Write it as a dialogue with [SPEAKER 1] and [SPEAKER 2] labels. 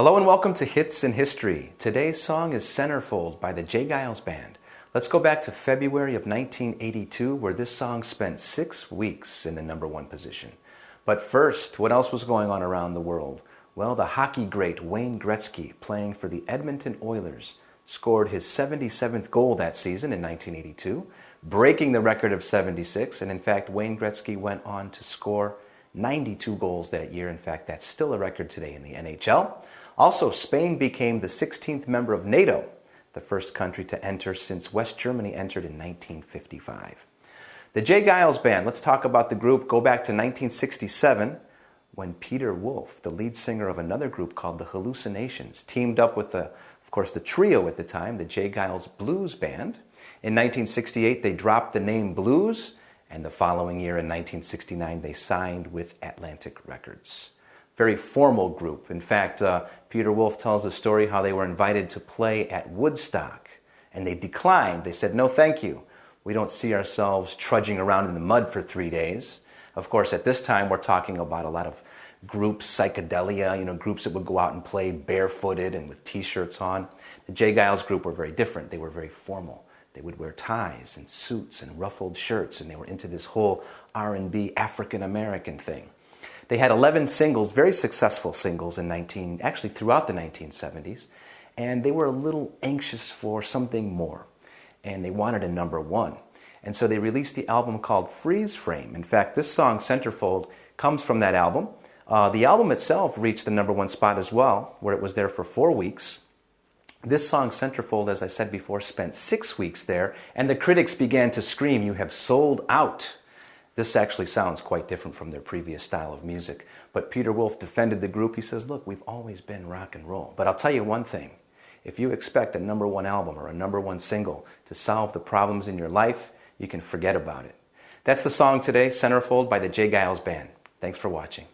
[SPEAKER 1] Hello and welcome to Hits in History. Today's song is Centerfold by the J Geils Band. Let's go back to February of 1982, where this song spent 6 weeks in the #1 position. But first, what else was going on around the world? Well, the hockey great Wayne Gretzky, playing for the Edmonton Oilers, scored his 77th goal that season in 1982, breaking the record of 76. And in fact, Wayne Gretzky went on to score 92 goals that year. In fact, that's still a record today in the NHL. Also, Spain became the 16th member of NATO, the first country to enter since West Germany entered in 1955. The J Geils Band, let's talk about the group. Go back to 1967 when Peter Wolf, the lead singer of another group called the Hallucinations, teamed up with, of course, the trio at the time, the J Geils Blues Band. In 1968, they dropped the name Blues, and the following year, in 1969, they signed with Atlantic Records. Very formal group. In fact, Peter Wolf tells a story how they were invited to play at Woodstock, and they declined. They said, "No, thank you. We don't see ourselves trudging around in the mud for 3 days." Of course, at this time, we're talking about a lot of groups, psychedelia, groups that would go out and play barefooted and with T-shirts on. The J Geils group were very different. They were very formal. They would wear ties and suits and ruffled shirts, and they were into this whole R&B African-American thing. They had 11 singles, very successful singles actually throughout the 1970s, and they were a little anxious for something more, and they wanted a #1. And so they released the album called Freeze Frame. In fact, this song, Centerfold, comes from that album. The album itself reached the #1 spot as well, where it was there for 4 weeks. This song, Centerfold, as I said before, spent 6 weeks there, and the critics began to scream, "You have sold out." This actually sounds quite different from their previous style of music. But Peter Wolf defended the group. He says, "Look, we've always been rock and roll. But I'll tell you one thing. If you expect a #1 album or a #1 single to solve the problems in your life, you can forget about it." That's the song today, Centerfold by the J Geils Band. Thanks for watching.